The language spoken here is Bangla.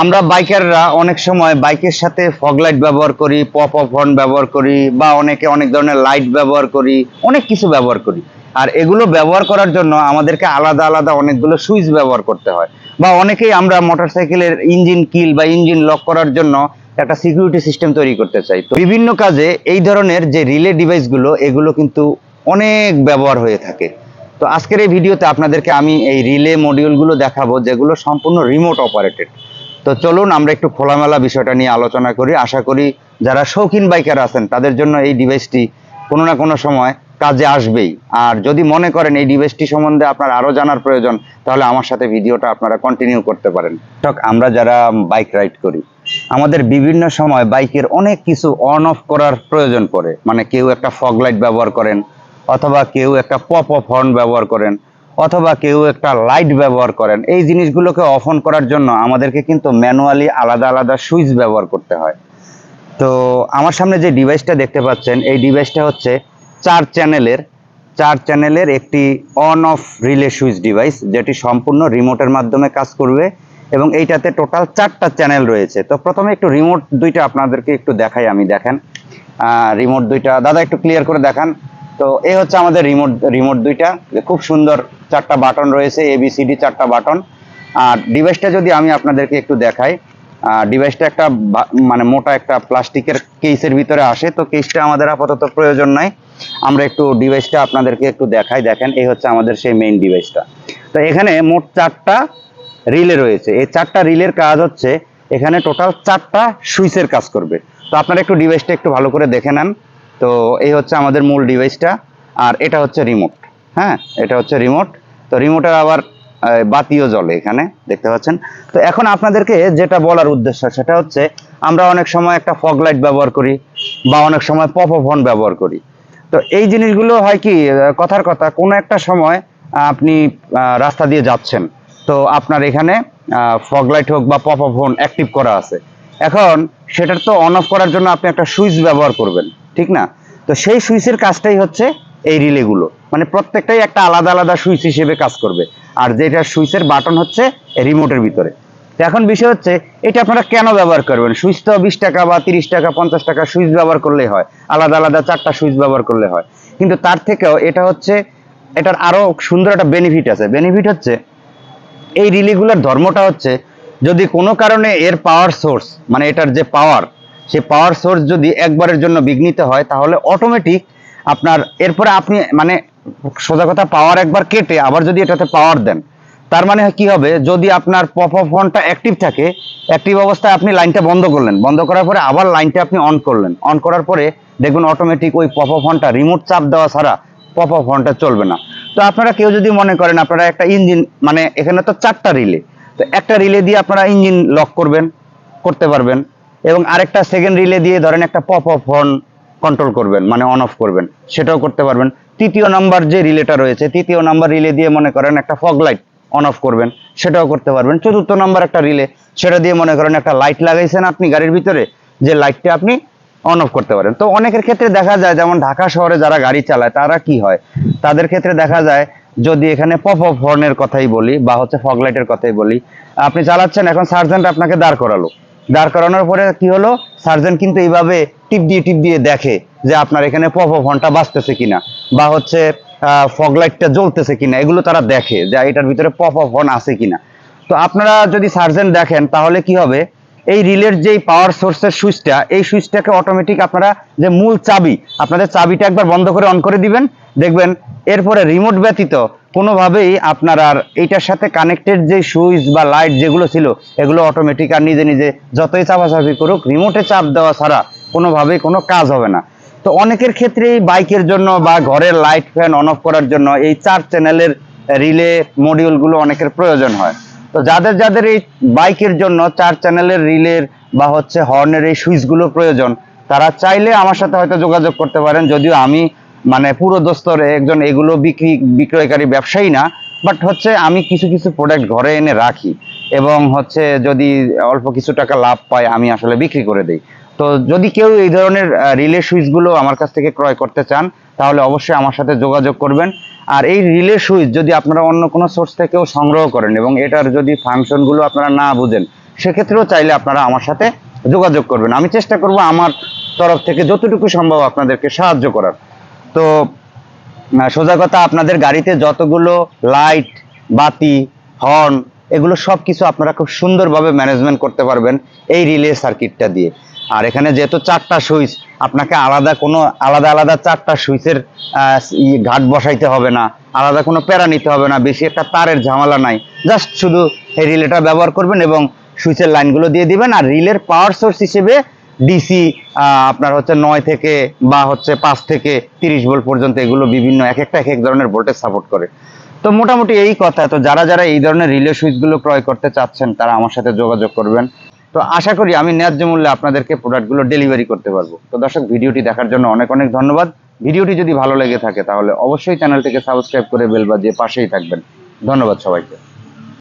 আমরা বাইকাররা অনেক সময় বাইকের সাথে ফগ লাইট ব্যবহার করি, পপ আপ হর্ন ব্যবহার করি, বা অনেকে অনেক ধরনের লাইট ব্যবহার করি, অনেক কিছু ব্যবহার করি। আর এগুলো ব্যবহার করার জন্য আমাদেরকে আলাদা আলাদা অনেকগুলো সুইচ ব্যবহার করতে হয়। বা অনেকেই আমরা মোটরসাইকেলের ইঞ্জিন কিল বা ইঞ্জিন লক করার জন্য একটা সিকিউরিটি সিস্টেম তৈরি করতে চাই। তো বিভিন্ন কাজে এই ধরনের যে রিলে ডিভাইসগুলো, এগুলো কিন্তু অনেক ব্যবহার হয়ে থাকে। তো আজকের এই ভিডিওতে আপনাদেরকে আমি এই রিলে মডিউলগুলো দেখাবো, যেগুলো সম্পূর্ণ রিমোট অপারেটেড। তো চলুন আমরা একটু খোলামেলা বিষয়টা নিয়ে আলোচনা করি। আশা করি যারা শৌখিন বাইকার আছেন তাদের জন্য এই ডিভাইসটি কোনো না কোনো সময় কাজে আসবেই। আর যদি মনে করেন এই ডিভাইসটি সম্বন্ধে আপনার আরও জানার প্রয়োজন, তাহলে আমার সাথে ভিডিওটা আপনারা কন্টিনিউ করতে পারেন। আমরা যারা বাইক রাইড করি, আমাদের বিভিন্ন সময় বাইকের অনেক কিছু অন অফ করার প্রয়োজন পড়ে। মানে কেউ একটা ফগ লাইট ব্যবহার করেন, অথবা কেউ একটা পপ অফ হর্ন ব্যবহার করেন, অথবা কেউ একটা লাইট ব্যবহার করেন। এই জিনিসগুলোকে অফ অন করার জন্য আমাদেরকে কিন্তু ম্যানুয়ালি আলাদা আলাদা সুইচ ব্যবহার করতে হয়। তো আমার সামনে যে ডিভাইসটা দেখতে পাচ্ছেন, এই ডিভাইসটা হচ্ছে 4 চ্যানেলের একটি on of relay switch device, যেটি সম্পূর্ণ রিমোটের মাধ্যমে কাজ করবে। এবং এইটাতে টোটাল 4টা চ্যানেল রয়েছে। তো প্রথমে একটু রিমোট দুইটা আপনাদেরকে একটু দেখাই আমি। দেখেন রিমোট দুইটা, দাদা একটু ক্লিয়ার করে দেখান। তো এই হচ্ছে আমাদের রিমোট দুইটা, খুব সুন্দর 4টা বাটন রয়েছে, ABCD 4টা বাটন। আর ডিভাইসটা যদি আমি আপনাদেরকে একটু দেখাই, ডিভাইসটা একটা মানে মোটা একটা প্লাস্টিকের কেসের ভিতরে আসে। তো কেসটা আমাদের আপাতত প্রয়োজন নাই, আমরা একটু ডিভাইসটা আপনাদেরকে একটু দেখাই। দেখেন এই হচ্ছে আমাদের সেই মেইন ডিভাইসটা। তো এখানে মোট 4টা রিলে রয়েছে। এই 4টা রিলের কাজ হচ্ছে, এখানে টোটাল 4টা সুইচের কাজ করবে। তো আপনারা একটু ডিভাইসটা একটু ভালো করে দেখে নেন। তো এই হচ্ছে আমাদের মূল ডিভাইসটা, আর এটা হচ্ছে রিমোট। হ্যাঁ, এটা হচ্ছে রিমোট। তো রিমোটের আবার বাতিও জ্বলে, এখানে দেখতে পাচ্ছেন। তো এখন আপনাদেরকে যেটা বলার উদ্দেশ্য, সেটা হচ্ছে আমরা অনেক সময় একটা ফগ লাইট ব্যবহার করি, বা অনেক সময় পপ অফ হর্ন ব্যবহার করি। তো এই জিনিসগুলো হয় কি, কথার কথা, কোনো একটা সময় আপনি রাস্তা দিয়ে যাচ্ছেন, তো আপনার এখানে ফগ লাইট হোক বা পপ অফ হর্ন অ্যাক্টিভ করা আছে। এখন সেটার তো অন অফ করার জন্য আপনি একটা সুইচ ব্যবহার করবেন, ঠিক না? তো সেই সুইচের কাজটাই হচ্ছে এই রিলেগুলো, মানে প্রত্যেকটাই একটা আলাদা আলাদা সুইচ হিসেবে কাজ করবে। আর যেটা সুইচের বাটন হচ্ছে রিমোটের ভিতরে। তো এখন বিষয় হচ্ছে, এটা আপনারা কেন ব্যবহার করবেন? সুইচ তো 20 টাকা বা 30 টাকা 50 টাকা সুইচ ব্যবহার করলেই হয়, আলাদা আলাদা 4টা সুইচ ব্যবহার করলে হয়। কিন্তু তার থেকেও এটা হচ্ছে, এটার আরো সুন্দর একটা বেনিফিট আছে। বেনিফিট হচ্ছে, এই রিলেগুলোর ধর্মটা হচ্ছে, যদি কোনো কারণে এর পাওয়ার সোর্স, মানে এটার যে পাওয়ার, সেই পাওয়ার সোর্স যদি একবারের জন্য বিঘ্নিত হয়, তাহলে অটোমেটিক আপনার এরপরে আপনি মানে সোজা কথা, পাওয়ার একবার কেটে আবার যদি এটাতে পাওয়ার দেন, তার মানে কি হবে, যদি আপনার পপ অফ হর্নটা অ্যাক্টিভ থাকে, অ্যাক্টিভ অবস্থায় আপনি লাইনটা বন্ধ করলেন, বন্ধ করার পরে আবার লাইনটা আপনি অন করলেন, অন করার পরে দেখুন অটোমেটিক ওই পপ অফ হর্নটা, রিমোট চাপ দেওয়া ছাড়া পপ অফ হর্নটা চলবে না। তো আপনারা কেউ যদি মনে করেন আপনারা একটা ইঞ্জিন, মানে এখানে তো 4টা রিলে, তো একটা রিলে দিয়ে আপনারা ইঞ্জিন লক করতে পারবেন, এবং আরেকটা সেকেন্ড রিলে দিয়ে ধরেন একটা পপ অফ হর্ন কন্ট্রোল করবেন, মানে অন অফ করবেন, সেটাও করতে পারবেন। তৃতীয় নাম্বার যে রিলেটা রয়েছে, তৃতীয় নাম্বার রিলে দিয়ে মনে করেন একটা ফগ লাইট অন অফ করবেন, সেটাও করতে পারবেন। চতুর্থ নাম্বার একটা রিলে, সেটা দিয়ে মনে করেন একটা লাইট লাগাইছেন আপনি গাড়ির ভিতরে, যে লাইটটা আপনি অন অফ করতে পারেন। তো অনেকের ক্ষেত্রে দেখা যায়, যেমন ঢাকা শহরে যারা গাড়ি চালায়, তারা কি হয়, তাদের ক্ষেত্রে দেখা যায়, যদি এখানে পপ অফ হর্নের কথাই বলি বা হচ্ছে ফগ লাইটের কথাই বলি, আপনি চালাচ্ছেন, এখন সার্জেন্ট আপনাকে দাঁড় করালো, দাঁড় করানোর পরে কি হলো, সার্জেন্ট কিন্তু এইভাবে টিপ দিয়ে দেখে যে আপনার এখানে পপ অফ হর্নটা বাজতেছে কিনা, বা হচ্ছে ফগ লাইটটা জ্বলতেছে কিনা, এগুলো তারা দেখে যে এটার ভিতরে পপ অফ হর্ন আছে কিনা। তো আপনারা যদি সার্জেন্ট দেখেন, তাহলে কি হবে, এই রিলের যেই পাওয়ার সোর্সের সুইচটা, এই সুইচটাকে অটোমেটিক আপনারা, যে মূল চাবি, আপনাদের চাবিটা একবার বন্ধ করে অন করে দিবেন, দেখবেন এরপরে রিমোট ব্যতীত কোনোভাবেই আপনার আর এইটার সাথে কানেক্টেড যে সুইচ বা লাইট যেগুলো ছিল, এগুলো অটোমেটিক আর নিজে নিজে যতই চাপাচাপি করুক, রিমোটে চাপ দেওয়া ছাড়া কোনোভাবেই কোনো কাজ হবে না। তো অনেকের ক্ষেত্রেই বাইকের জন্য বা ঘরের লাইট ফ্যান অন অফ করার জন্য এই 4 চ্যানেলের রিলে মডিউলগুলো অনেকের প্রয়োজন হয়। তো যাদের যাদের এই বাইকের জন্য 4 চ্যানেলের রিলের বা হচ্ছে হর্নের এই সুইচগুলো প্রয়োজন, তারা চাইলে আমার সাথে হয়তো যোগাযোগ করতে পারেন। যদিও আমি মানে পুরো দস্তর একজন এগুলো বিক্রয়কারী ব্যবসায়ী না, বাট হচ্ছে আমি কিছু কিছু প্রোডাক্ট ঘরে এনে রাখি, এবং হচ্ছে যদি অল্প কিছু টাকা লাভ পাই, আমি আসলে বিক্রি করে দিই। তো যদি কেউ এই ধরনের রিলে সুইচগুলো আমার কাছ থেকে ক্রয় করতে চান, তাহলে অবশ্যই আমার সাথে যোগাযোগ করবেন। আর এই রিলে সুইচ যদি আপনারা অন্য কোনো সোর্স থেকেও সংগ্রহ করেন, এবং এটার যদি ফাংশনগুলো আপনারা না বুঝেন, সেক্ষেত্রেও চাইলে আপনারা আমার সাথে যোগাযোগ করবেন। আমি চেষ্টা করব আমার তরফ থেকে যতটুকু সম্ভব আপনাদেরকে সাহায্য করার। তো সোজা কথা, আপনাদের গাড়িতে যতগুলো লাইট, বাতি, হর্ন, এগুলো সব কিছু আপনারা খুব সুন্দরভাবে ম্যানেজমেন্ট করতে পারবেন এই রিলে সার্কিটটা দিয়ে। আর এখানে যেহেতু 4টা সুইচ, আপনাকে আলাদা আলাদা 4টা সুইচের ঘাট বসাইতে হবে না, আলাদা কোনো প্যারা নিতে হবে না, বেশি একটা তারের ঝামেলা নাই। জাস্ট শুধু এই রিলেটা ব্যবহার করবেন এবং সুইচের লাইনগুলো দিয়ে দিবেন। আর রিলের পাওয়ার সোর্স হিসেবে ডিসি আপনার হচ্ছে 9 থেকে বা হচ্ছে 5 থেকে 30 ভোল্ট পর্যন্ত, এগুলো বিভিন্ন এক এক ধরনের ভোল্টেজ সাপোর্ট করে। তো মোটামুটি এই কথা। তো যারা এই ধরনের রিলে সুইচগুলো ক্রয় করতে চাচ্ছেন তারা আমার সাথে যোগাযোগ করবেন। তো আশা করি আমি ন্যায্য মূল্যে আপনাদেরকে প্রোডাক্টগুলো ডেলিভারি করতে পারবো। তো দর্শক, ভিডিওটি দেখার জন্য অনেক অনেক ধন্যবাদ। ভিডিওটি যদি ভালো লেগে থাকে তাহলে অবশ্যই চ্যানেলটিকে সাবস্ক্রাইব করে বেল বাজিয়ে পাশেই থাকবেন। ধন্যবাদ সবাইকে।